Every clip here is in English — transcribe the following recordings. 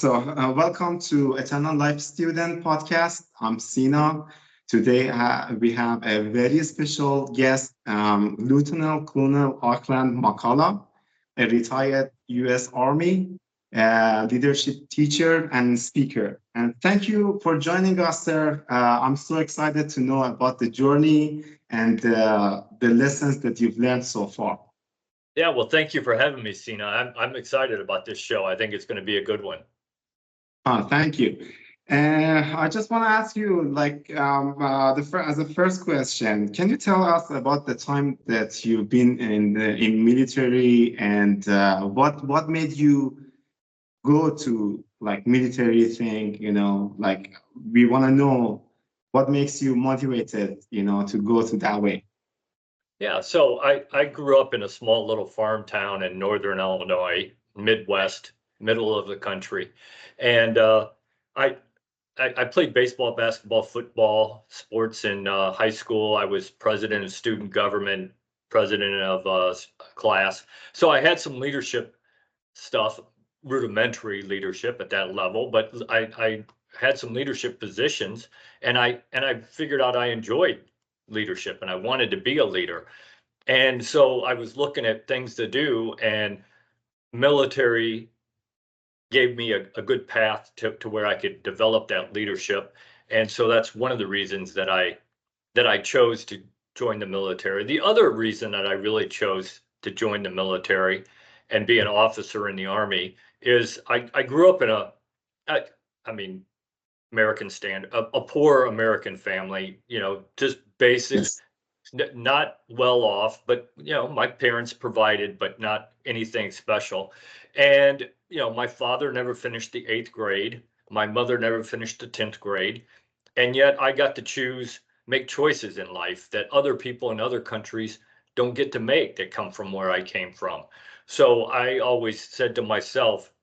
Welcome to Eternal Life Student Podcast. I'm Sina. Today, we have a very special guest, Lieutenant Colonel Oakland McCulloch, a retired U.S. Army leadership teacher and speaker. And thank you for joining us, sir. I'm so excited to know about the journey and the lessons that you've learned so far. Yeah, well, thank you for having me, Sina. I'm excited about this show. I think it's going to be a good one. Thank you. I just want to ask you, as a first question, can you tell us about the time that you've been in military and what made you go to military thing? We want to know what makes you motivated, to go to that way. Yeah, so I grew up in a small little farm town in northern Illinois, Midwest, middle of the country, and I played baseball, basketball, football, sports in high school. I was president of student government, president of class, so I had some leadership stuff, rudimentary leadership at that level, but I had some leadership positions, and I figured out I enjoyed leadership and I wanted to be a leader. And so I was looking at things to do, and military gave me a good path to where I could develop that leadership. And so that's one of the reasons that I chose to join the military. The other reason that I really chose to join the military and be an officer in the Army is I grew up in American a poor American family, just basic, Yes. not well off, but my parents provided, but not anything special. And my father never finished the 8th grade. My mother never finished the 10th grade. And yet I got to make choices in life that other people in other countries don't get to make, that come from where I came from. So I always said to myself,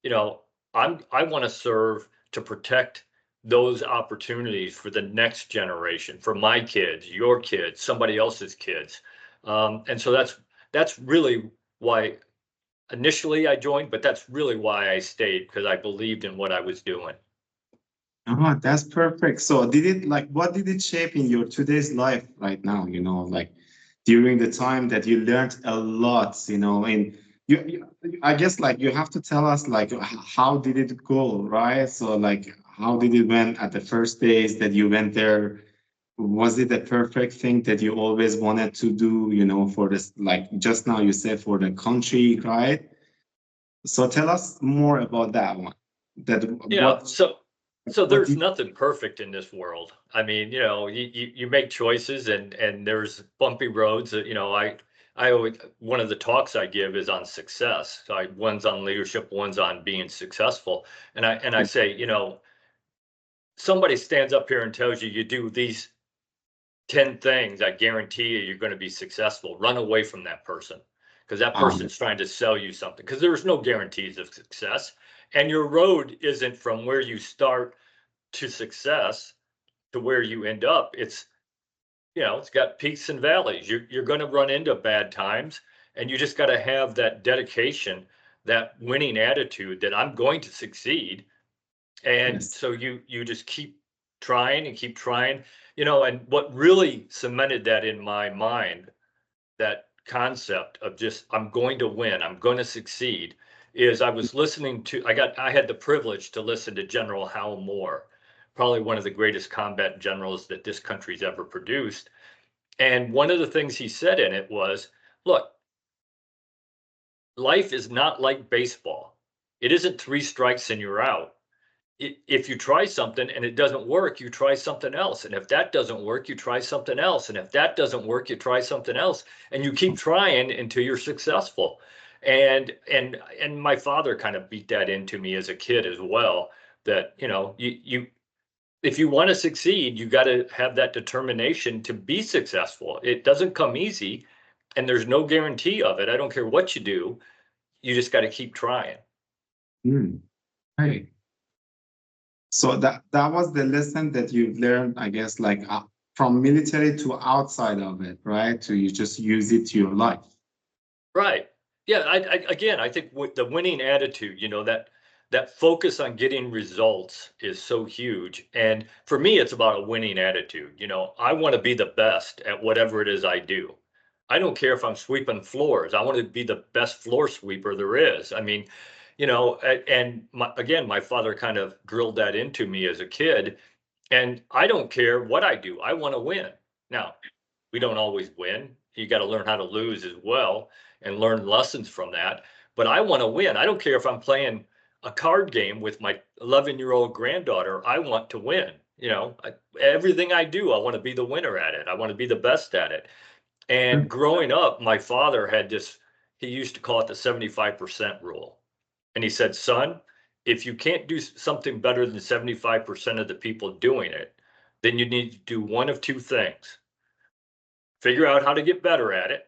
I want to serve to protect those opportunities for the next generation, for my kids, your kids, somebody else's kids. And so that's really why initially I joined, but that's really why I stayed, because I believed in what I was doing. That's perfect. So what did it shape in your today's life right now, during the time that you learned a lot, and I guess you have to tell us how did it go, right? So how did it went at the first days that you went there? Was it a perfect thing that you always wanted to do, for this, just now you said for the country, right? So tell us more about that one. Yeah, so there's nothing perfect in this world. I mean, you make choices, and there's bumpy roads. I always, one of the talks I give is on success. So one's on leadership, one's on being successful. And I say, somebody stands up here and tells you you do these 10 things, I guarantee you're going to be successful. Run away from that person, because that person's trying to sell you something, because there's no guarantees of success. And your road isn't from where you start to success to where you end up. It's got peaks and valleys. You're going to run into bad times, and you just got to have that dedication, that winning attitude that I'm going to succeed. And Yes. so you just keep trying and keep trying, and what really cemented that in my mind, that concept of just, I'm going to win, I'm going to succeed, is I was listening to, I had the privilege to listen to General Hal Moore, probably one of the greatest combat generals that this country's ever produced. And one of the things he said in it was, look, life is not like baseball. It isn't 3 strikes and you're out. If you try something and it doesn't work, you try something else. And if that doesn't work, you try something else. And if that doesn't work, you try something else. And you keep trying until you're successful. And my father kind of beat that into me as a kid as well, that, you if you want to succeed, you got to have that determination to be successful. It doesn't come easy, and there's no guarantee of it. I don't care what you do. You just got to keep trying. Right. So that was the lesson that you've learned, I guess, from military to outside of it, right? To you just use it to your life. Right. Yeah. I think with the winning attitude, that focus on getting results is so huge. And for me, it's about a winning attitude. You know, I want to be the best at whatever it is I do. I don't care if I'm sweeping floors. I want to be the best floor sweeper there is. I mean, you know, and again, my father kind of drilled that into me as a kid. And I don't care what I do. I want to win. Now, we don't always win. You got to learn how to lose as well and learn lessons from that. But I want to win. I don't care if I'm playing a card game with my 11-year-old granddaughter. I want to win. You know, everything I do, I want to be the winner at it. I want to be the best at it. And growing up, my father had this, he used to call it the 75% rule. And he said, son, if you can't do something better than 75% of the people doing it, then you need to do one of two things. Figure out how to get better at it,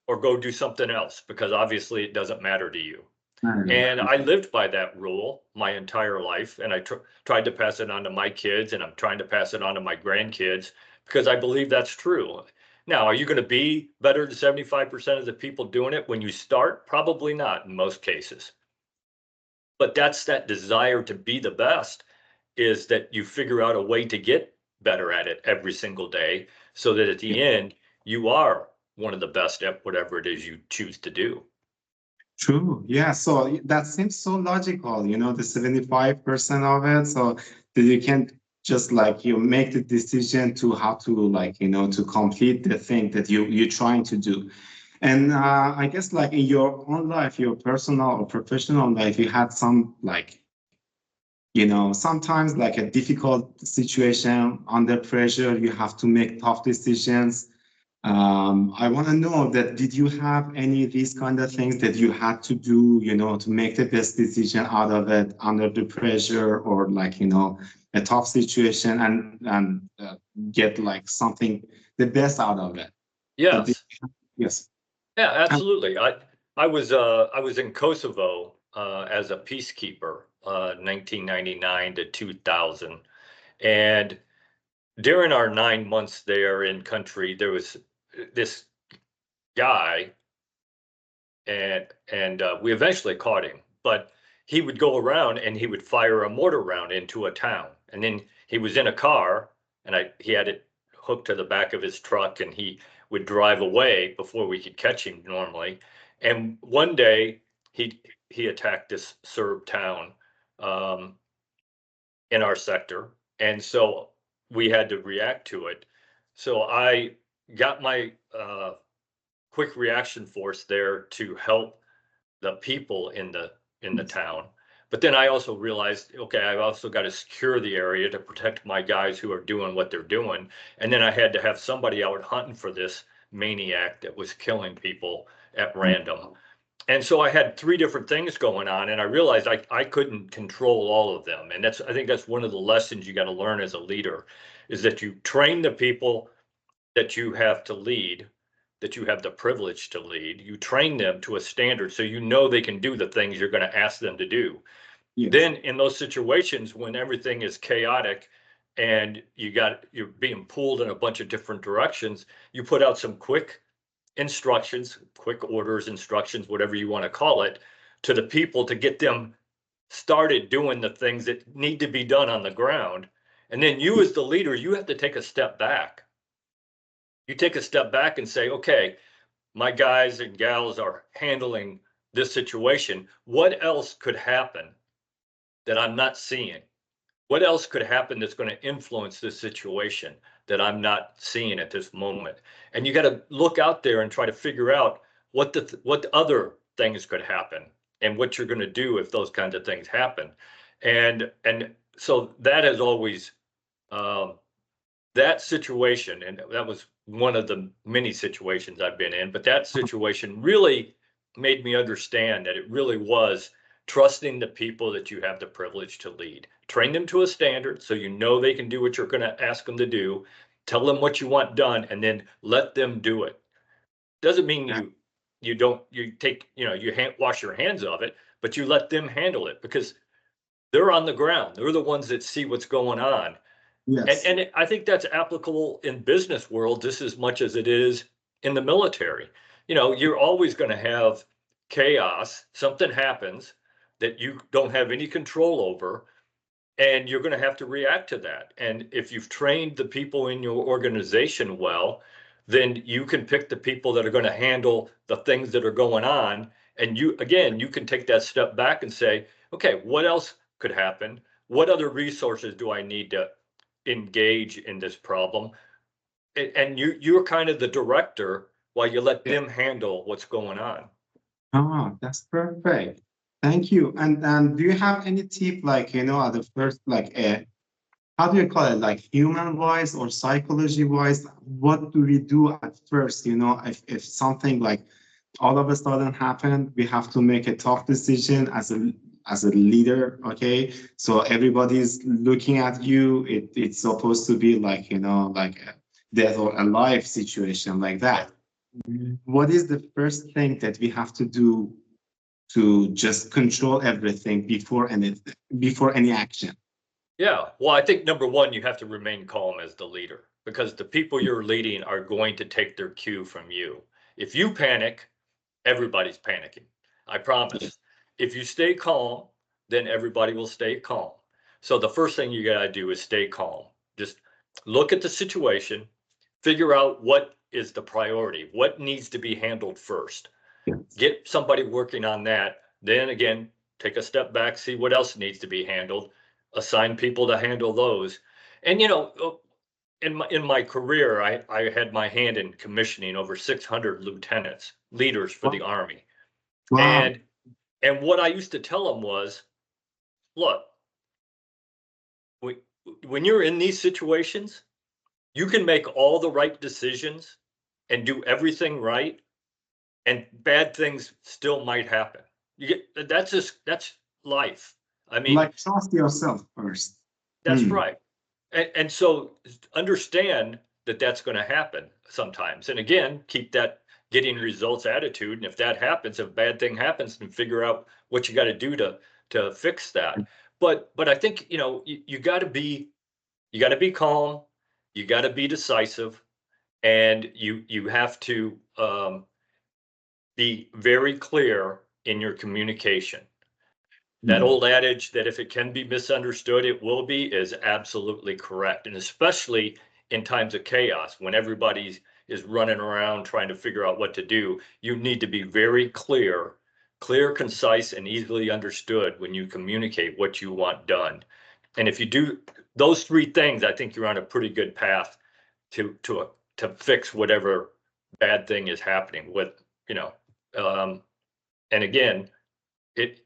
or go do something else, because obviously it doesn't matter to you. And I lived by that rule my entire life, and I tried to pass it on to my kids, and I'm trying to pass it on to my grandkids, because I believe that's true. Now, are you going to be better than 75% of the people doing it when you start? Probably not in most cases. But that's that desire to be the best, is that you figure out a way to get better at it every single day, so that at the end, you are one of the best at whatever it is you choose to do. True. Yeah. So that seems so logical, you know, the 75% of it. So that you can just like you make the decision to how to like, you know, to complete the thing that you're trying to do. And I guess like in your own life, your personal or professional life, you had some like, you know, sometimes like a difficult situation under pressure, you have to make tough decisions. I want to know that did you have any of these kind of things that you had to do, you know, to make the best decision out of it under the pressure, or like, you know, a tough situation, and get like something the best out of it? Yes. Yes. Yeah, absolutely. I was in Kosovo as a peacekeeper, 1999 to 2000, and during our 9 months there in country, there was this guy, and we eventually caught him. But he would go around and he would fire a mortar round into a town, and then he was in a car, and he had it hooked to the back of his truck, and he would drive away before we could catch him normally. And one day he attacked this Serb town um, in our sector, and so we had to react to it. So I got my quick reaction force there to help the people in the town. But then I also realized, okay, I've also got to secure the area to protect my guys who are doing what they're doing. And then I had to have somebody out hunting for this maniac that was killing people at random. And so I had three different things going on, and I realized I couldn't control all of them. And I think that's one of the lessons you got to learn as a leader, is that you train the people that you have to lead, that you have the privilege to lead. You train them to a standard so you know they can do the things you're going to ask them to do. Yes. Then in those situations when everything is chaotic and you're being pulled in a bunch of different directions, you put out some quick instructions, quick orders, instructions, whatever you want to call it, to the people to get them started doing the things that need to be done on the ground. And then you as the leader, you have to take a step back. You take a step back and say, okay, my guys and gals are handling this situation. What else could happen that I'm not seeing? What else could happen that's going to influence this situation that I'm not seeing at this moment? And you got to look out there and try to figure out what other things could happen and what you're going to do if those kinds of things happen. And so that has always that situation, and that was one of the many situations I've been in, but that situation really made me understand that it really was trusting the people that you have the privilege to lead. Train them to a standard so you know they can do what you're going to ask them to do. Tell them what you want done, and then let them do it. Doesn't mean you wash your hands of it, but you let them handle it, because they're on the ground. They're the ones that see what's going on. Yes. And I think that's applicable in business world just as much as it is in the military. You know, you're always going to have chaos. Something happens. that you don't have any control over, and you're going to have to react to that. And if you've trained the people in your organization well, then you can pick the people that are going to handle the things that are going on. And you, again, you can take that step back and say, okay, what else could happen? What other resources do I need to engage in this problem? And you're kind of the director while you let Yeah. them handle what's going on. Oh, that's perfect. Thank you. And do you have any tip, like, at the first, like, how do you call it, like human wise or psychology wise? What do we do at first? If something like all of a sudden happened, we have to make a tough decision as a leader. Okay, so everybody's looking at you. It's supposed to be like like a death or alive situation like that. What is the first thing that we have to do to just control everything before any action? Yeah, well, I think number one, you have to remain calm as the leader, because the people you're leading are going to take their cue from you. If you panic, everybody's panicking. I promise. If you stay calm, then everybody will stay calm. So the first thing you got to do is stay calm. Just look at the situation, figure out what is the priority, what needs to be handled first. Get somebody working on that. Then again, take a step back, see what else needs to be handled, assign people to handle those. And in my career, I had my hand in commissioning over 600 lieutenants, leaders for the Army. Wow. And what I used to tell them was, look, when you're in these situations, you can make all the right decisions and do everything right, and bad things still might happen. That's life. I mean, Like trust yourself first. that's right. And so understand that that's going to happen sometimes. And again, keep that getting results attitude. And if that happens, if a bad thing happens, then figure out what you got to do to fix that. But I think you got to be calm, you got to be decisive, and you have to be very clear in your communication. That old adage that if it can be misunderstood, it will be, is absolutely correct. And especially in times of chaos, when everybody is running around trying to figure out what to do, you need to be very clear, concise, and easily understood when you communicate what you want done. And if you do those three things, I think you're on a pretty good path to fix whatever bad thing is happening with, and again, it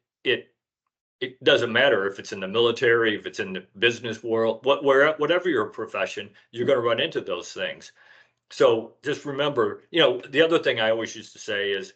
it doesn't matter if it's in the military, if it's in the business world, whatever your profession, you're going to run into those things. So just remember, the other thing I always used to say is,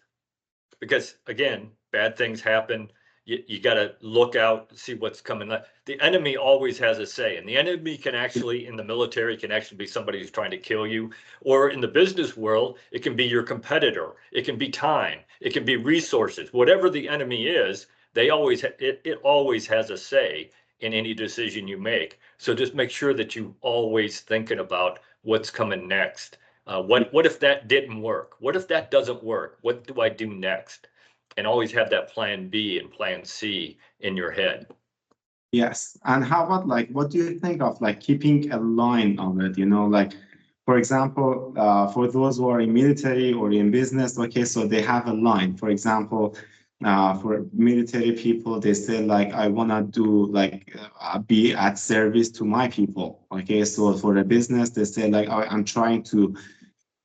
because again, bad things happen. You got to look out, see what's coming. The enemy always has a say, and the enemy can actually, in the military, can actually be somebody who's trying to kill you, or in the business world, it can be your competitor. It can be time. It can be resources. Whatever the enemy is, it always has a say in any decision you make. So just make sure that you always thinking about what's coming next. What if that didn't work? What if that doesn't work? What do I do next? And always have that plan B and plan C in your head. Yes. And how about, like, what do you think of like keeping a line of it? Like, for example, for those who are in military or in business, okay, so they have a line. For example, for military people, they say like, I want to do like be at service to my people. Okay, so for a business, they say like, I'm trying to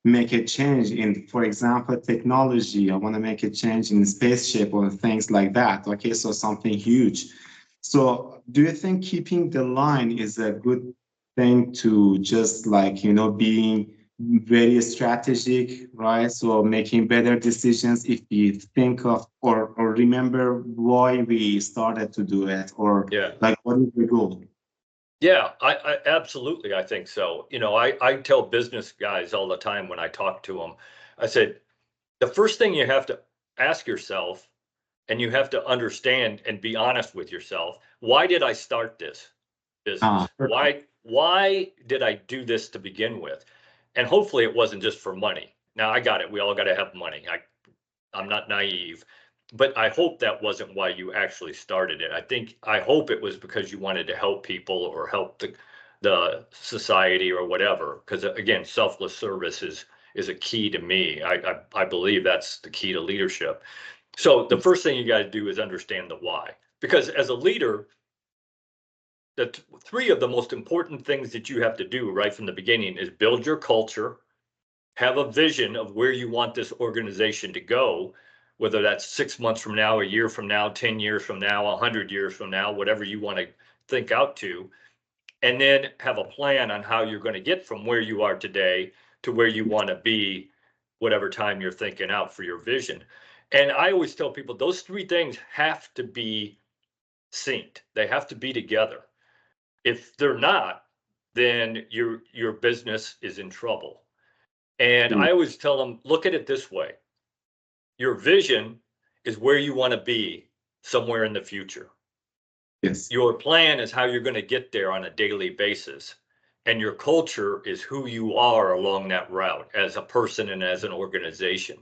make a change in, for example, technology. I want to make a change in spaceship or things like that. Okay, so something huge. So do you think keeping the line is a good thing to just like, being very strategic, right? So making better decisions if we think of or remember why we started to do it, or Yeah. like what is the goal? Yeah, I absolutely, I think so. I tell business guys all the time when I talk to them, I said, the first thing you have to ask yourself, and you have to understand and be honest with yourself, why did I start this business? Why did I do this to begin with? And hopefully it wasn't just for money. Now I got it. We all got to have money. I'm not naive. But I hope that wasn't why you actually started it. I hope it was because you wanted to help people or help the society or whatever. Because again, selfless service is a key to me. I believe that's the key to leadership. So the first thing you got to do is understand the why. Because as a leader, the three of the most important things that you have to do right from the beginning is build your culture, have a vision of where you want this organization to go, whether that's 6 months from now, a year from now, 10 years from now, 100 years from now, whatever you want to think out to, and then have a plan on how you're going to get from where you are today to where you want to be, whatever time you're thinking out for your vision. And I always tell people those three things have to be synced. They have to be together. If they're not, then your business is in trouble. And I always tell them, look at it this way. Your vision is where you want to be somewhere in the future. Yes. Your plan is how you're going to get there on a daily basis. And your culture is who you are along that route as a person and as an organization.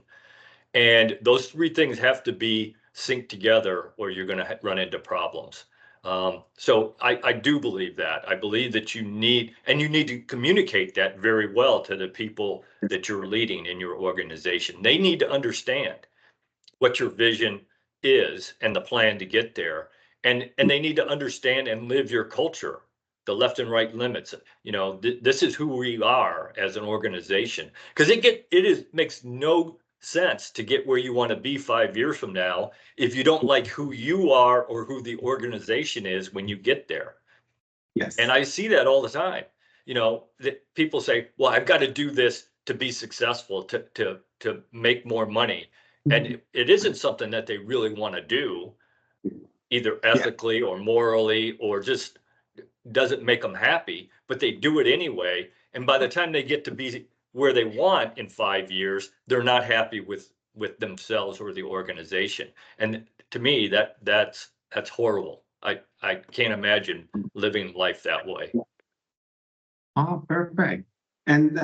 And those three things have to be synced together or you're going to run into problems. So I do believe that. I believe that you need to communicate that very well to the people that you're leading in your organization. They need to understand what your vision is and the plan to get there. And they need to understand and live your culture, the left and right limits. This is who we are as an organization. Because makes no sense to get where you want to be 5 years from now if you don't like who you are or who the organization is when you get there. Yes. And I see that all the time. That people say, well, I've got to do this to be successful, to make more money. And it isn't something that they really want to do, either ethically or morally, or just doesn't make them happy, but they do it anyway. And by the time they get to be where they want in 5 years, they're not happy with themselves or the organization. And to me, that's horrible. I can't imagine living life that way. Oh, perfect. And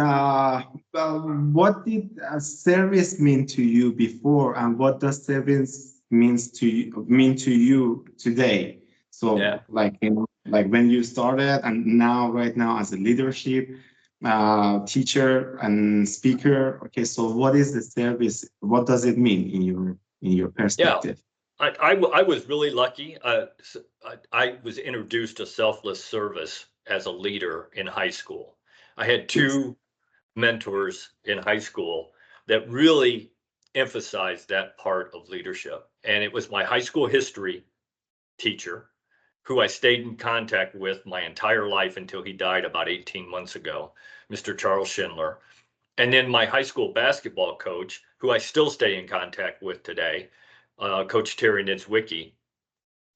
what did service mean to you before, and what does service mean to you today? So, Yeah. like when you started, and right now as a leadership teacher and speaker. Okay, so what is the service? What does it mean in your perspective? I was really lucky. I was introduced to selfless service as a leader in high school. I had two mentors in high school that really emphasized that part of leadership. And it was my high school history teacher, who I stayed in contact with my entire life until he died about 18 months ago, Mr. Charles Schindler. And then my high school basketball coach, who I still stay in contact with today, Coach Terry Nidzwicki.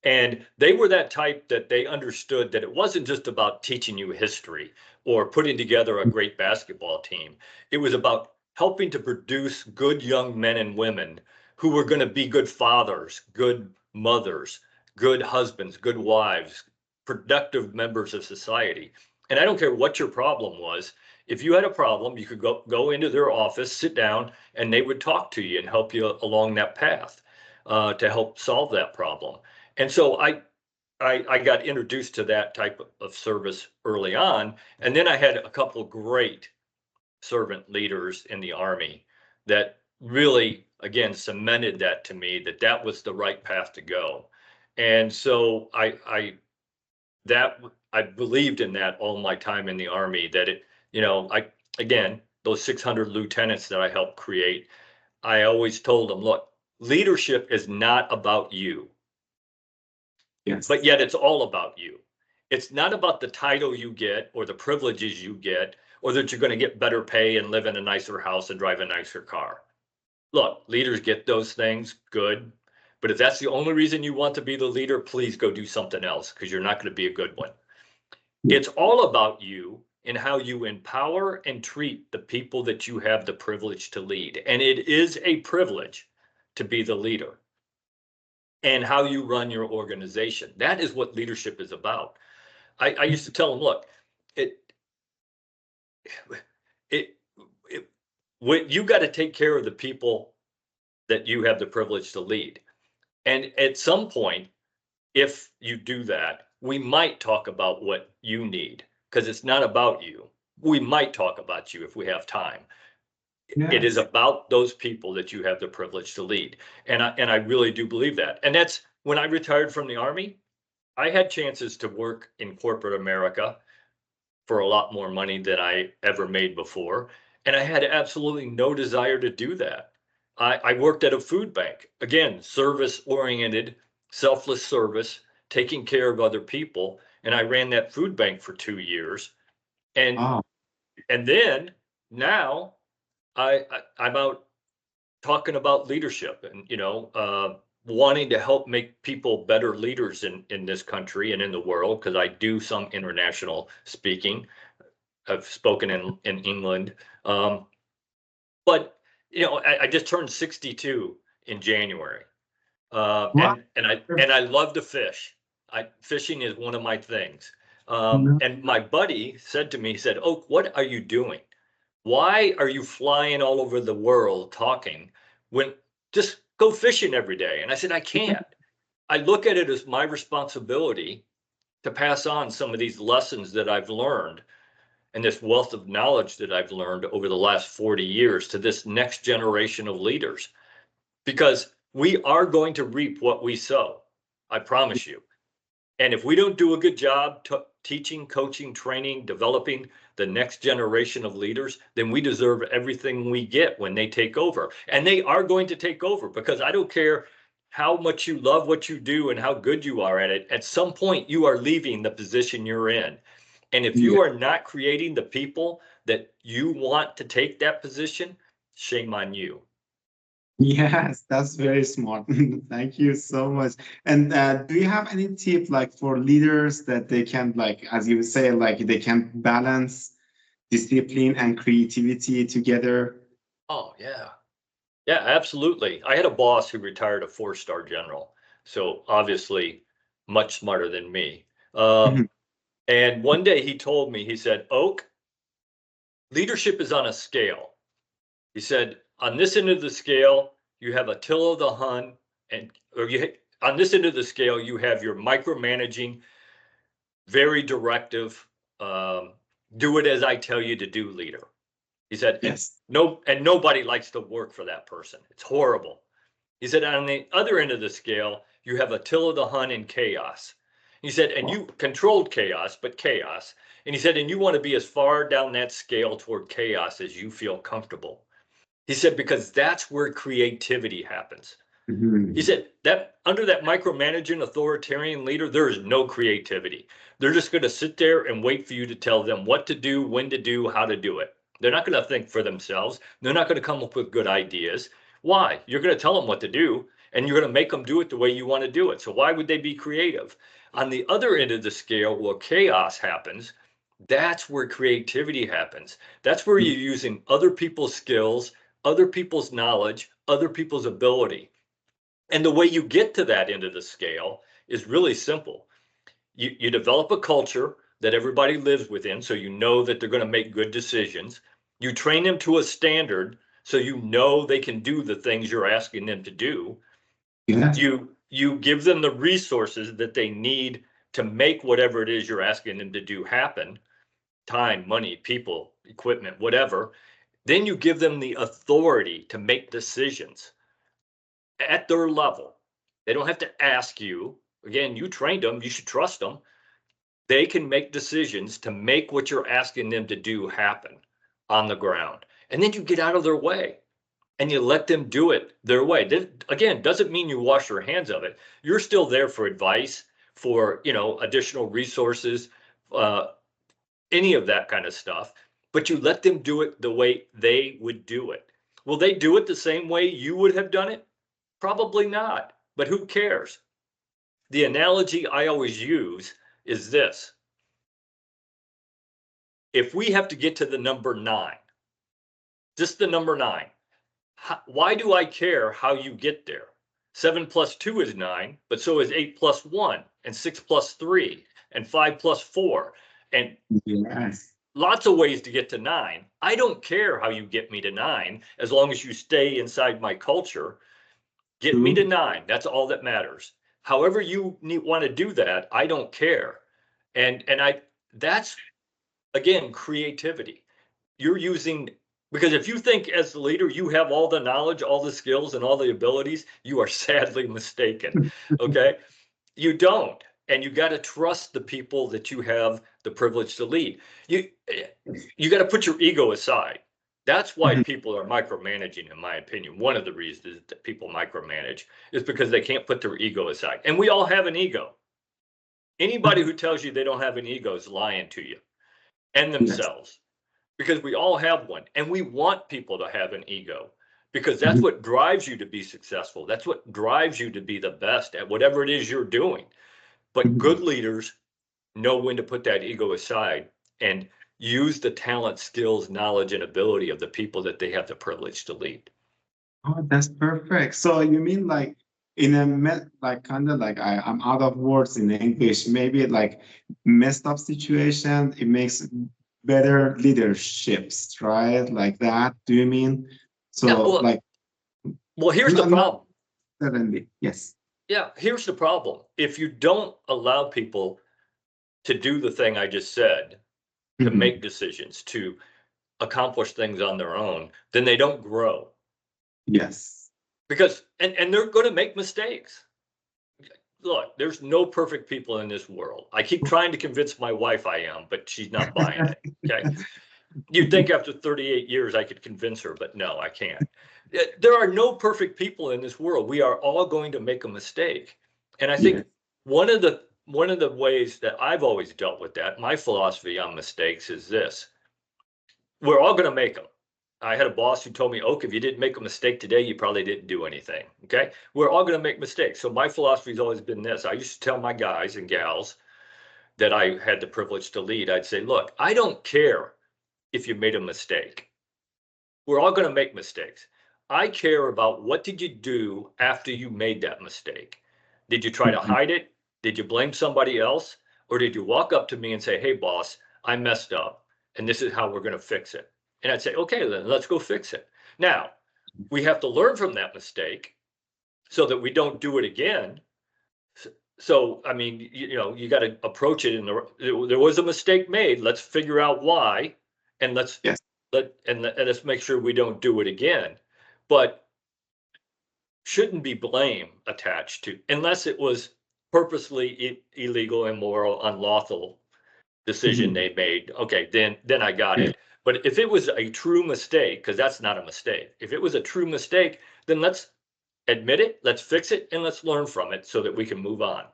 And they were that type that they understood that it wasn't just about teaching you history or putting together a great basketball team. It was about helping to produce good young men and women who were going to be good fathers, good mothers, good husbands, good wives, productive members of society. And I don't care what your problem was. If you had a problem, you could go into their office, sit down, and they would talk to you and help you along that path to help solve that problem. And so I got introduced to that type of service early on. And then I had a couple of great servant leaders in the Army that really, again, cemented that to me, that was the right path to go. And so I believed in that all my time in the Army, that again, those 600 lieutenants that I helped create, I always told them, look, leadership is not about you. Yes. But yet it's all about you. It's not about the title you get or the privileges you get, or that you're going to get better pay and live in a nicer house and drive a nicer car. Look, leaders get those things, good. But if that's the only reason you want to be the leader, please go do something else, because you're not going to be a good one. It's all about you and how you empower and treat the people that you have the privilege to lead. And it is a privilege to be the leader. And how you run your organization. That is what leadership is about. I used to tell them, look, you got to take care of the people that you have the privilege to lead. And at some point, if you do that, we might talk about what you need, because it's not about you. We might talk about you if we have time. It is Yes. about those people that you have the privilege to lead. And I really do believe that. And that's when I retired from the Army, I had chances to work in corporate America for a lot more money than I ever made before. And I had absolutely no desire to do that. I worked at a food bank, again, service oriented, selfless service, taking care of other people. And I ran that food bank for 2 years. And Oh, and then now I'm out talking about leadership and, wanting to help make people better leaders in this country and in the world, because I do some international speaking. I've spoken in England. But I just turned 62 in January. wow. And I love to fish. Fishing is one of my things. No. And my buddy said to me, he said, "Oak, what are you doing? Why are you flying all over the world talking when just go fishing every day?" And I said, "I can't. I look at it as my responsibility to pass on some of these lessons that I've learned and this wealth of knowledge that I've learned over the last 40 years to this next generation of leaders, because we are going to reap what we sow. I promise you. And if we don't do a good job teaching, coaching, training, developing the next generation of leaders, then we deserve everything we get when they take over. And they are going to take over, because I don't care how much you love what you do and how good you are at it. At some point, you are leaving the position you're in. And if Yeah. you are not creating the people that you want to take that position, shame on you. Yes, that's very smart. Thank you so much. And do you have any tip like for leaders that they can like, as you say, like they can balance discipline and creativity together? Oh, yeah. Yeah, absolutely. I had a boss who retired a 4-star general. So obviously much smarter than me. Mhm. And one day he told me, he said, "Oak, leadership is on a scale." He said, "On this end of the scale, you have Attila the Hun, and on this end of the scale, you have your micromanaging, very directive, um, do it as I tell you to do leader." He said, and Yes. nobody likes to work for that person. It's horrible. He said, on the other end of the scale, you have Attila the Hun in chaos. He said, and you controlled chaos, but chaos. And he said, and you want to be as far down that scale toward chaos as you feel comfortable. He said, because that's where creativity happens. He Mhm. said that under that micromanaging authoritarian leader, there is no creativity. They're just going to sit there and wait for you to tell them what to do, when to do, how to do it. They're not going to think for themselves. They're not going to come up with good ideas. Why? You're going to tell them what to do, and you're going to make them do it the way you want to do it. So why would they be creative? On the other end of the scale, where chaos happens, that's where creativity happens. That's where you're using other people's skills, other people's knowledge, other people's ability. And the way you get to that end of the scale is really simple. You develop a culture that everybody lives within, so you know that they're going to make good decisions. You train them to a standard, so you know they can do the things you're asking them to do. Yes. You give them the resources that they need to make whatever it is you're asking them to do happen: time, money, people, equipment, whatever. Then you give them the authority to make decisions at their level. They don't have to ask you. Again, you trained them, you should trust them. They can make decisions to make what you're asking them to do happen on the ground. And then you get out of their way and you let them do it their way. That, again, doesn't mean you wash your hands of it. You're still there for advice, for, additional resources, uh, any of that kind of stuff, but you let them do it the way they would do it. Will they do it the same way you would have done it? Probably not, but who cares? The analogy I always use is this: if we have to get to the number 9, just the number 9, why do I care how you get there? 7 plus 2 is 9, but so is 8 plus 1, and 6 plus 3, and 5 plus 4, and Yes. lots of ways to get to 9. I don't care how you get me to 9 as long as you stay inside my culture. Get me to 9. That's all that matters. However you want to do that, I don't care. And that's, again, creativity. You're using, because if you think as the leader you have all the knowledge, all the skills, and all the abilities, you are sadly mistaken. Okay? You don't. And you got to trust the people that you have the privilege to lead. You got to put your ego aside. That's why Mhm. people are micromanaging, in my opinion. One of the reasons that people micromanage is because they can't put their ego aside. And we all have an ego. Anybody who tells you they don't have an ego is lying to you and Yes. themselves, because we all have one. And we want people to have an ego, because that's Mhm. what drives you to be successful. That's what drives you to be the best at whatever it is you're doing. But Mhm. good leaders know when to put that ego aside and use the talent, skills, knowledge, and ability of the people that they have the privilege to lead. Oh, that's perfect. So you mean like in a like kind of like I'm out of words in English, maybe like messed up situation, it makes better leaderships, right? Like that. Do you mean? Yeah, So like well, here's the not problem. suddenly. Yes. Yeah, here's the problem. If you don't allow people to do the thing I just said, to Mhm. make decisions, to accomplish things on their own, then they don't grow. Yes. Because and they're going to make mistakes. Look, there's no perfect people in this world. I keep trying to convince my wife I am, but she's not buying it. Okay. You'd think after 38 years I could convince her, but no, I can't. There are no perfect people in this world. We are all going to make a mistake. And I Yes. think one of the ways that I've always dealt with that, my philosophy on mistakes is this: we're all going to make them. I had a boss who told me, "Oak, if you didn't make a mistake today, you probably didn't do anything." Okay. We're all going to make mistakes. So my philosophy has always been this. I used to tell my guys and gals that I had the privilege to lead, I'd say, look, I don't care if you made a mistake. We're all going to make mistakes. I care about what did you do after you made that mistake? Did you try to Mhm. hide it? Did you blame somebody else? Or did you walk up to me and say, hey, boss, I messed up and this is how we're going to fix it? And I'd say, okay, then let's go fix it. Now, we have to learn from that mistake so that we don't do it again. So, I mean, you got to approach it in there was a mistake made. Let's figure out why, and Yes. let's make sure we don't do it again. But shouldn't be blame attached to, unless it was purposely illegal, immoral, unlawful decision Mhm. they made. Okay, then I got Yeah. it. But if it was a true mistake, because that's not a mistake. If it was a true mistake, then let's admit it, let's fix it, and let's learn from it so that we can move on.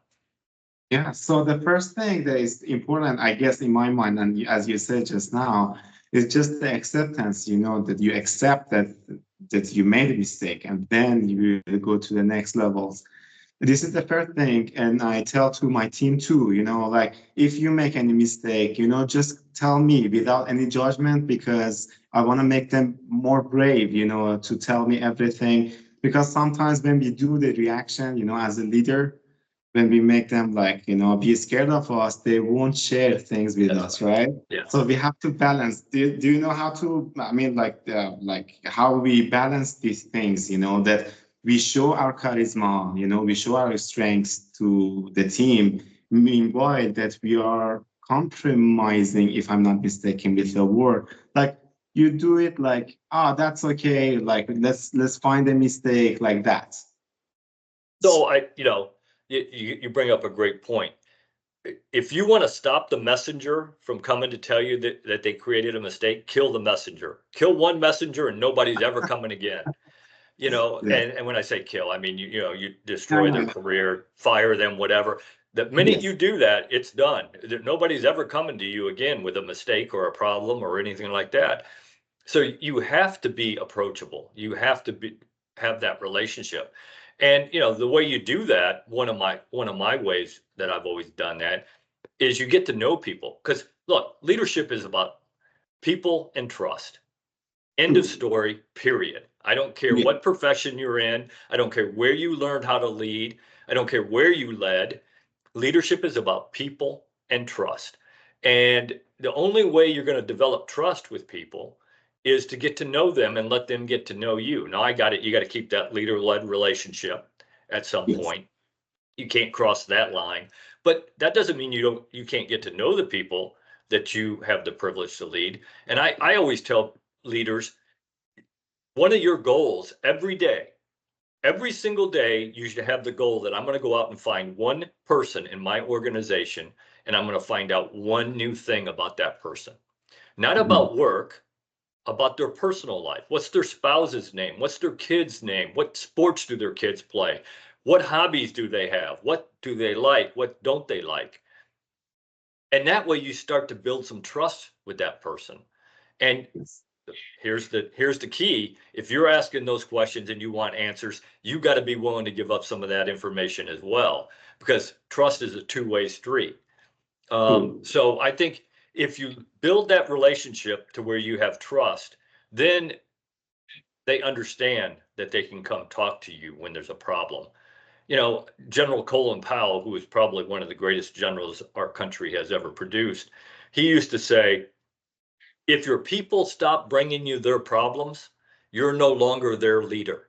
Yeah, so the first thing that is important, I guess, in my mind, and as you said just now, is just the acceptance, that you accept that you made a mistake, and then you go to the next levels. This is the first thing, and I tell to my team too, like if you make any mistake, just tell me without any judgment, because I want to make them more brave, to tell me everything. Because sometimes when we do the reaction, as a leader, when we make them like, be scared of us, they won't share things with That's us, right. right? Yeah. So we have to balance. Do you know how to, I mean, like how we balance these things, that we show our charisma, we show our strengths to the team. Meanwhile, that we are compromising, if I'm not mistaken, with the word. Like you do it like, that's okay. Like let's find a mistake like that. So you bring up a great point. If you want to stop the messenger from coming to tell you that they created a mistake, kill the messenger. Kill one messenger and nobody's ever coming again. Yeah. And when I say kill, I mean you Yeah, destroy their career, fire them, whatever. The minute yes. you do that, it's done. Nobody's ever coming to you again with a mistake or a problem or anything like that. So you have to be approachable. You have to have that relationship. And the way you do that, one of my ways that I've always done that is you get to know people. Because look, leadership is about people and trust. End of True. story, period. I don't care Yeah. what profession you're in. I don't care where you learned how to lead. I don't care where you led. Leadership is about people and trust. And the only way you're going to develop trust with people is to get to know them and let them get to know you. Now you got to keep that leader-led relationship at some Yes. point. You can't cross that line, but that doesn't mean you can't get to know the people that you have the privilege to lead. And I always tell leaders, one of your goals every day, every single day, you should have the goal that I'm going to go out and find one person in my organization, and I'm going to find out one new thing about that person. Not about work, about their personal life. What's their spouse's name? What's their kid's name? What sports do their kids play? What hobbies do they have? What do they like? What don't they like? And that way you start to build some trust with that person. And Yes. here's the key. If you're asking those questions and you want answers, you got to be willing to give up some of that information as well, because trust is a two-way street. So I think if you build that relationship to where you have trust, then they understand that they can come talk to you when there's a problem. You know, General Colin Powell, who is probably one of the greatest generals our country has ever produced, he used to say, if your people stop bringing you their problems, you're no longer their leader.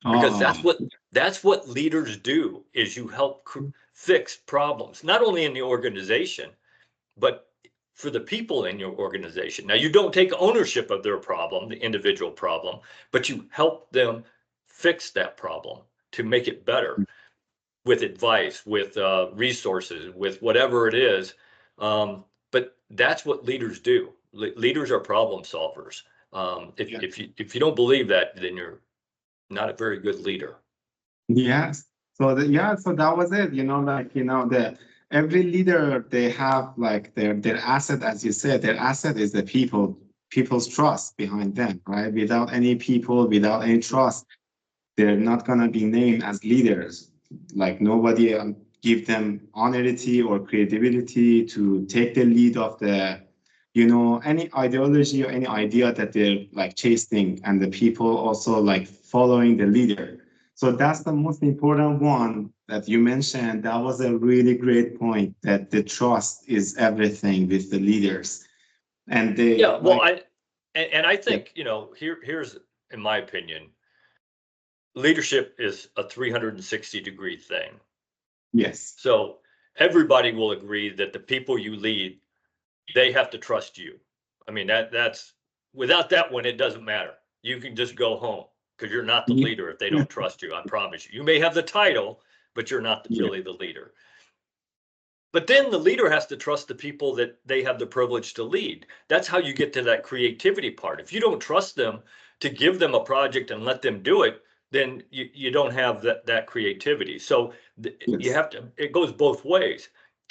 Because Oh, that's what leaders do, is you help fix problems, not only in the organization, but for the people in your organization. Now, you don't take ownership of their problem, the individual problem, but you help them fix that problem to make it better with advice, with resources, with whatever it is. But that's what leaders do. Leaders are problem solvers. yeah. If you don't believe that, then you're not a very good leader. Yes. So so that was it. Like the every leader, they have like their asset, as you said, their asset is the people's trust behind them, right? Without any people, without any trust, they're not gonna be named as leaders. Like nobody give them honority or credibility to take the lead of any ideology or any idea that they're like chasing, and the people also like following the leader. So that's the most important one that you mentioned. That was a really great point, that the trust is everything with the leaders. And they Yeah, well, like, I yeah, think, here's, in my opinion, leadership is a 360-degree thing. yes, So everybody will agree that the people you lead, they have to trust you. I mean, that's without that one, it doesn't matter. You can just go home, because you're not the yeah, leader if they don't trust you. I promise you. You may have the title, but you're not yeah, really the leader. But then the leader has to trust the people that they have the privilege to lead. That's how you get to that creativity part. If you don't trust them to give them a project and let them do it, then you don't have that creativity. So you yes, have to, it goes both ways.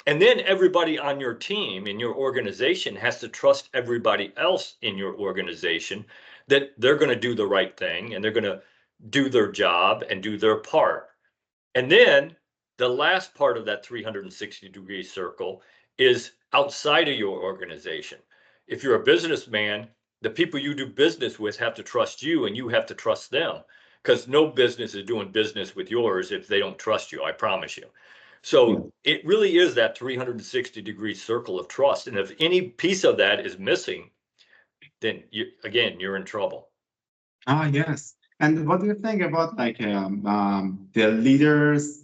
And then everybody on your team, in your organization, has to trust everybody else in your organization that they're going to do the right thing and they're going to do their job and do their part. And then the last part of that 360-degree circle is outside of your organization. If you're a businessman, the people you do business with have to trust you and you have to trust them, because no business is doing business with yours if they don't trust you, I promise you. yeah. So it really is that 360-degree circle of trust. And if any piece of that is missing, then you're in trouble. Ah, yes. And what do you think about like the leaders?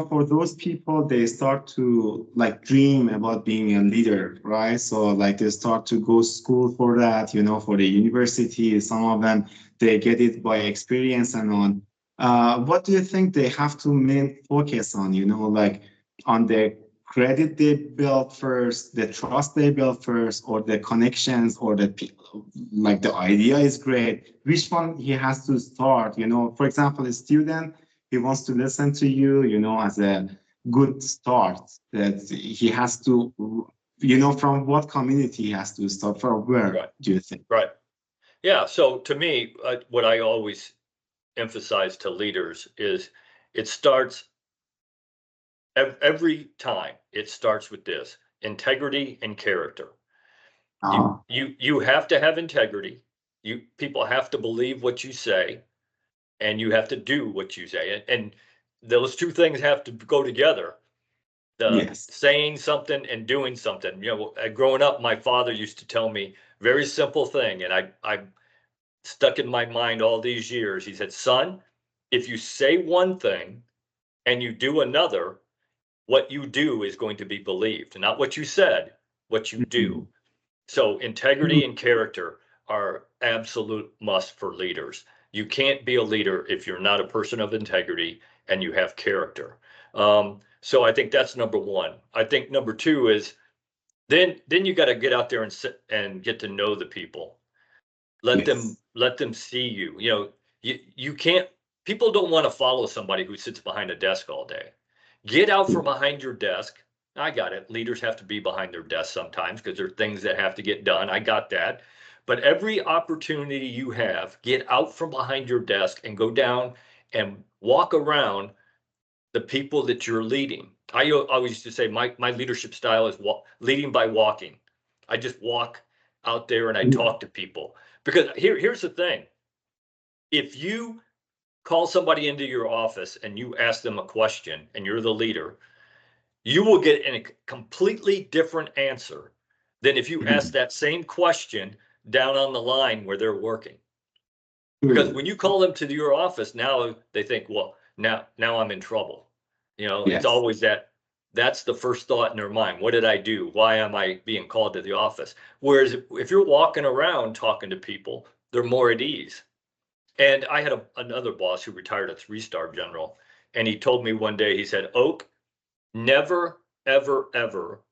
For those people, they start to like dream about being a leader, right? So like they start to go school for that, for the university. Some of them, they get it by experience and on. What do you think they have to main focus on, like on the credit they build first, the trust they build first, or the connections, or the people, like the idea is great. Which one he has to start, for example, a student, he wants to listen to you, as a good start, that he has to, from what community he has to start, from where Right, do you think? right. Yeah. So to me, what I always emphasize to leaders is it starts every time. It starts with this: integrity and character. You Ah, you have to have integrity. People have to believe what you say, and you have to do what you say. And those two things have to go together. The yes. saying something and doing something. Growing up, my father used to tell me, very simple thing. And I stuck in my mind all these years. He said, son, if you say one thing and you do another, what you do is going to be believed, not what you said, what you do. So integrity and character are absolute must for leaders. You can't be a leader if you're not a person of integrity and you have character. So I think that's number one. I think number two is then you got to get out there and sit and get to know the people. Let Yes. them see you. You know, you can't. People don't want to follow somebody who sits behind a desk all day. Get out from behind your desk. I got it. Leaders have to be behind their desk sometimes because there are things that have to get done. I got that. But every opportunity you have, get out from behind your desk and go down and walk around the people that you're leading. I always used to say my leadership style is leading by walking. I just walk out there and I talk to people. Because here's the thing. If you call somebody into your office and you ask them a question and you're the leader, you will get a completely different answer than if you ask that same question down on the line where they're working. Because when you call them to your office, now they think, well, now I'm in trouble. You know, it's Yes. always that's the first thought in their mind. What did I do? Why am I being called to the office? Whereas if you're walking around talking to people, they're more at ease. And I had another boss who retired, a 3-star general, and he told me one day, he said, Oak, never, ever, ever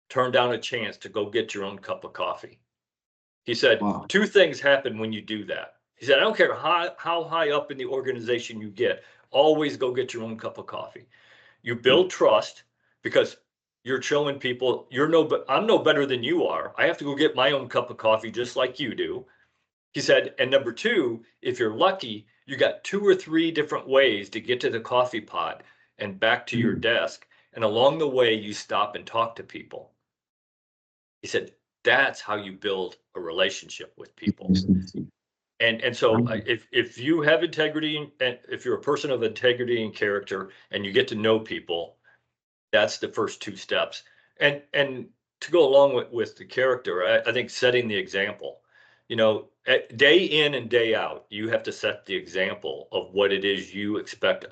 turn down a chance to go get your own cup of coffee. He said, Wow. two things happen when you do that. He said, I don't care how high up in the organization you get, always go get your own cup of coffee. You build trust because you're showing people I'm no better than you are. I have to go get my own cup of coffee just like you do. He said, and number two, if you're lucky, you got 2 or 3 different ways to get to the coffee pot and back to your desk. And along the way, you stop and talk to people. He said, that's how you build a relationship with people. And so if you have integrity and if you're a person of integrity and character and you get to know people, that's the first 2 steps. And to go along with the character, I think setting the example, you know, day in and day out, you have to set the example of what it is you expect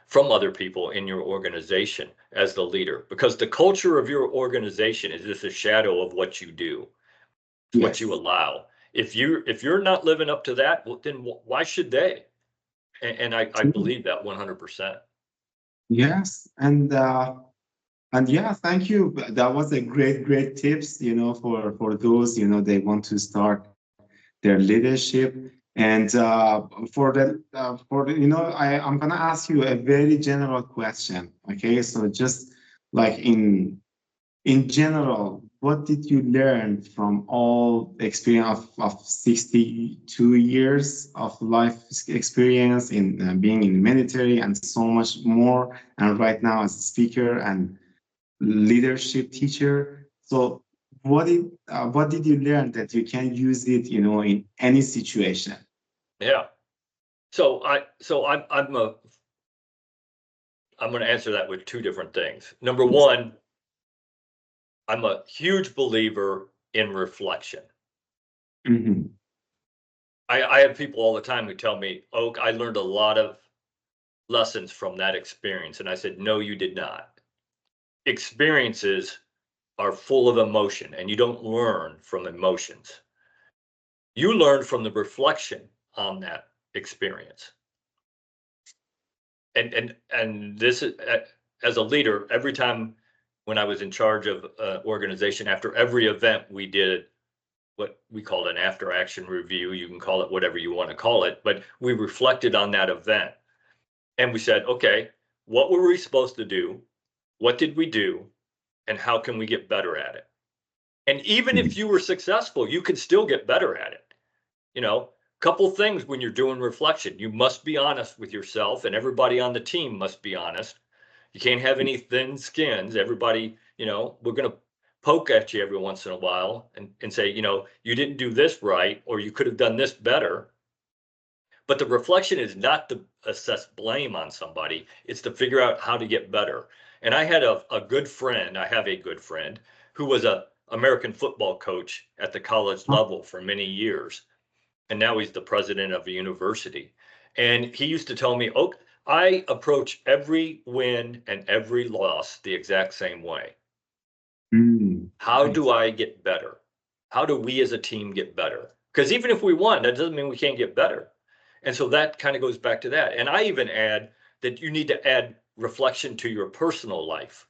from other people in your organization as the leader, because the culture of your organization is just a shadow of what you do, what you Yes. allow. If you're not living up to that, well, then why should they? And I believe that 100%. Yes. And yeah, thank you. That was a great tips, for those, they want to start their leadership. And I'm gonna ask you a very general question. Okay, so just like in general, what did you learn from all the experience of 62 years of life experience in being in the military and so much more, and right now as a speaker and leadership teacher? So what did you learn that you can use it, in any situation? Yeah. So I'm going to answer that with 2 different things. Number one, I'm a huge believer in reflection. Mm-hmm. I have people all the time who tell me, Oak, I learned a lot of lessons from that experience. And I said, no, you did not. Experiences are full of emotion, and you don't learn from emotions. You learn from the reflection on that experience. And this is, as a leader, every time when I was in charge of an organization, after every event, we did what we called an after action review. You can call it whatever you want to call it, but we reflected on that event and we said, okay, what were we supposed to do? What did we do? And how can we get better at it? And even if you were successful, you can still get better at it. You know, couple things when you're doing reflection. You must be honest with yourself, and everybody on the team must be honest. You can't have any thin skins. Everybody, we're going to poke at you every once in a while and say, you didn't do this right, or you could have done this better. But the reflection is not to assess blame on somebody. It's to figure out how to get better. And I had a good friend. I have a good friend who was a American football coach at the college level for many years. And now he's the president of a university. And he used to tell me, oh, I approach every win and every loss the exact same way. How do I get better? How do we as a team get better? Because even if we won, that doesn't mean we can't get better. And so that kind of goes back to that. And I even add that you need to add reflection to your personal life.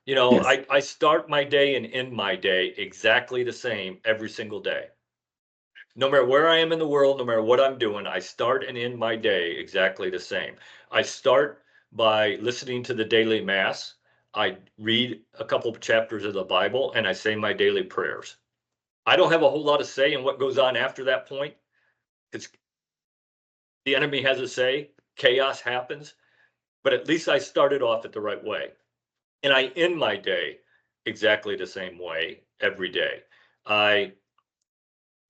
You know, Yes. I start my day and end my day exactly the same every single day. No matter where I am in the world, no matter what I'm doing, I start and end my day exactly the same. I start by listening to the daily mass. I read a couple of chapters of the Bible and I say my daily prayers. I don't have a whole lot of say in what goes on after that point. It's the enemy has a say, chaos happens, but at least I started off it the right way. And I end my day exactly the same way every day. I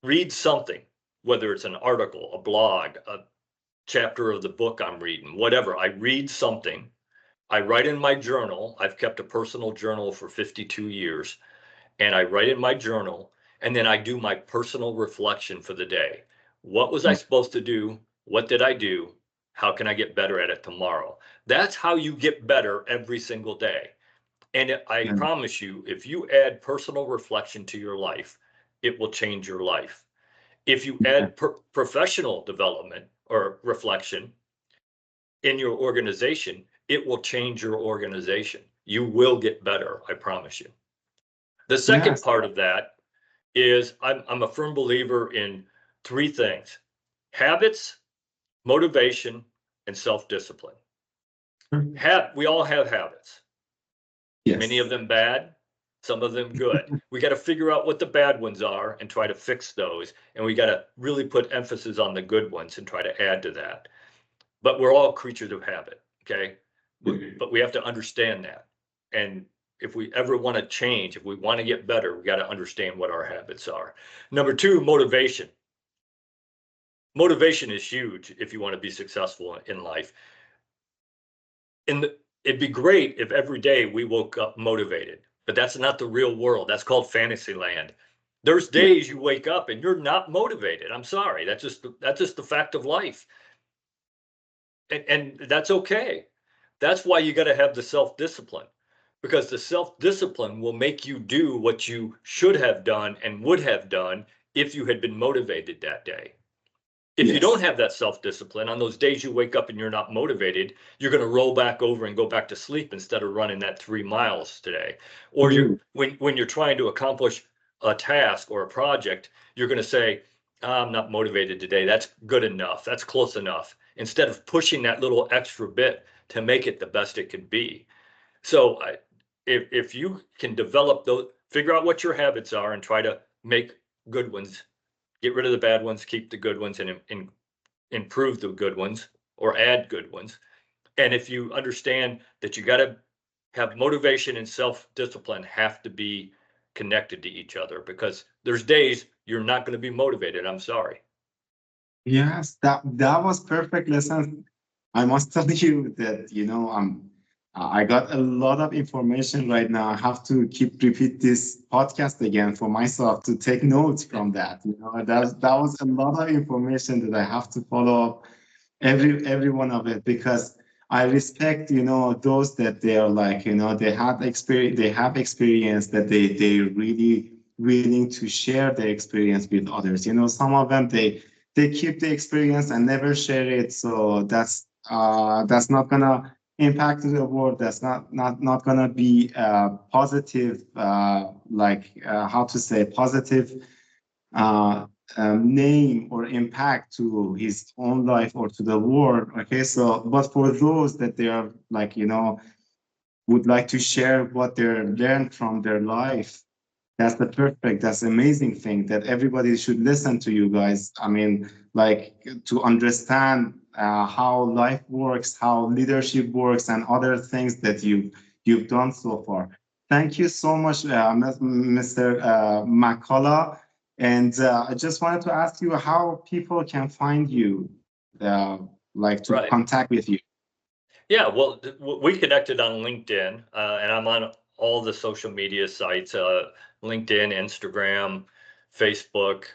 read something, whether it's an article, a blog, a chapter of the book I'm reading, whatever. I read something. I write in my journal. I've kept a personal journal for 52 years, and I write in my journal, and then I do my personal reflection for the day. What was I supposed to do? What did I do? How can I get better at it tomorrow? That's how you get better every single day. And I promise you, if you add personal reflection to your life, it will change your life. If you add professional development or reflection in your organization, it will change your organization. You will get better, I promise you. The second Yes. part of that is I'm a firm believer in three things: habits, motivation, and self-discipline. We all have habits, many Yes. of them bad, some of them good. We got to figure out what the bad ones are and try to fix those. And we got to really put emphasis on the good ones and try to add to that. But we're all creatures of habit, okay? But we have to understand that. And if we ever want to change, if we want to get better, we got to understand what our habits are. Number two, motivation. Motivation is huge if you want to be successful in life. It'd be great if every day we woke up motivated, but that's not the real world. That's called fantasy land. There's days you wake up and you're not motivated. I'm sorry. That's just the fact of life. And that's okay. That's why you got to have the self-discipline, because the self-discipline will make you do what you should have done and would have done if you had been motivated that day. If you don't have that self-discipline, on those days you wake up and you're not motivated, you're going to roll back over and go back to sleep instead of running that 3 miles today. Or when you're trying to accomplish a task or a project, you're going to say, I'm not motivated today. That's good enough. That's close enough. Instead of pushing that little extra bit to make it the best it can be. So if you can develop those, figure out what your habits are and try to make good ones, get rid of the bad ones, keep the good ones, and improve the good ones or add good ones. And if you understand that you got to have motivation and self-discipline have to be connected to each other, because there's days you're not going to be motivated. I'm sorry. Yes, that was perfect lesson. I must tell you that, I got a lot of information right now. I have to repeat this podcast again for myself to take notes from that. That was a lot of information that I have to follow up every one of it, because I respect, those that they are like, they have experience that they really willing to share their experience with others. Some of them they keep the experience and never share it. So that's not gonna impact the world. That's not gonna be positive, how to say positive name or impact to his own life or to the world. Okay, so but for those that they are like, would like to share what they learned from their life, that's amazing thing that everybody should listen to you guys. I mean, like, to understand how life works, how leadership works, and other things that you've done so far. Thank you so much, Mr. McCulloch. And I just wanted to ask you how people can find you, like to contact with you. Yeah, well, we connected on LinkedIn, and I'm on all the social media sites. LinkedIn, Instagram, Facebook.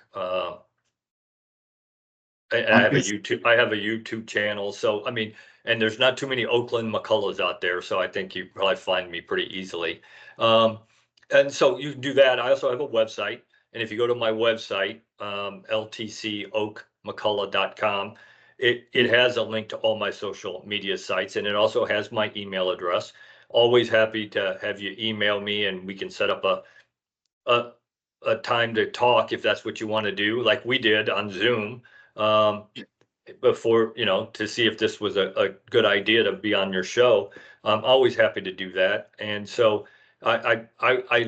I have a Okay. YouTube channel. So, I mean, and there's not too many Oakland McCullochs out there. So I think you probably find me pretty easily. And so you can do that. I also have a website. And if you go to my website, LTCOakMcCulloch.com, it has a link to all my social media sites, and it also has my email address. Always happy to have you email me, and we can set up a time to talk if that's what you want to do, like we did on Zoom. Um, before, to see if this was a good idea to be on your show. I'm always happy to do that. And so I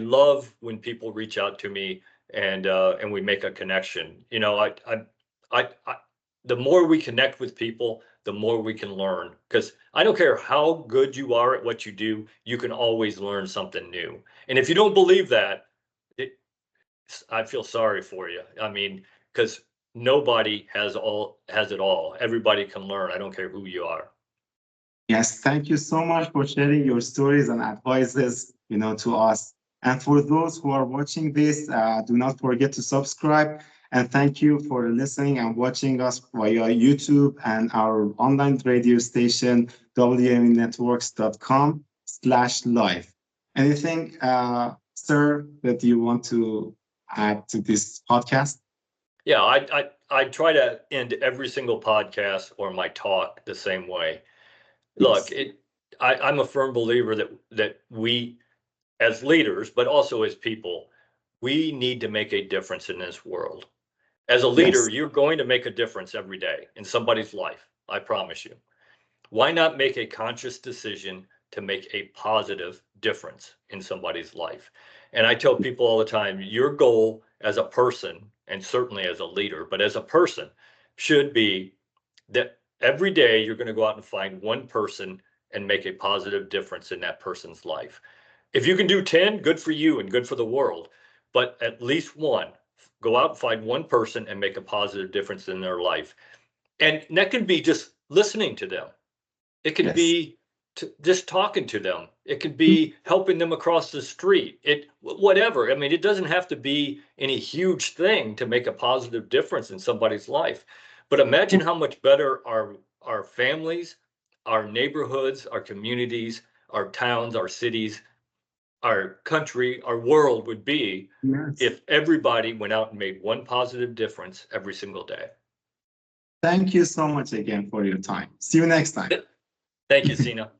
love when people reach out to me and we make a connection. The more we connect with people, the more we can learn, because I don't care how good you are at what you do, you can always learn something new. And if you don't believe that, I feel sorry for you. I mean, because nobody has it all. Everybody can learn. I don't care who you are. Yes, thank you so much for sharing your stories and advices, to us. And for those who are watching this, do not forget to subscribe. And thank you for listening and watching us via YouTube and our online radio station, wmenetworks.com/live. Anything, sir, that you want to add to this podcast? Yeah, I try to end every single podcast or my talk the same way. Look, Yes. I'm a firm believer that we, as leaders, but also as people, we need to make a difference in this world. As a leader, Yes. you're going to make a difference every day in somebody's life. I promise you. Why not make a conscious decision to make a positive difference in somebody's life? And I tell people all the time, your goal as a person, and certainly as a leader, but as a person, should be that every day you're going to go out and find one person and make a positive difference in that person's life. If you can do 10, good for you and good for the world, but at least one. Go out and find one person and make a positive difference in their life. And that can be just listening to them. It could Yes. be just talking to them. It could be helping them across the street. Whatever. I mean, it doesn't have to be any huge thing to make a positive difference in somebody's life. But imagine how much better our families, our neighborhoods, our communities, our towns, our cities, our country, our world would be Yes. if everybody went out and made one positive difference every single day. Thank you so much again for your time. See you next time. Thank you, Sina.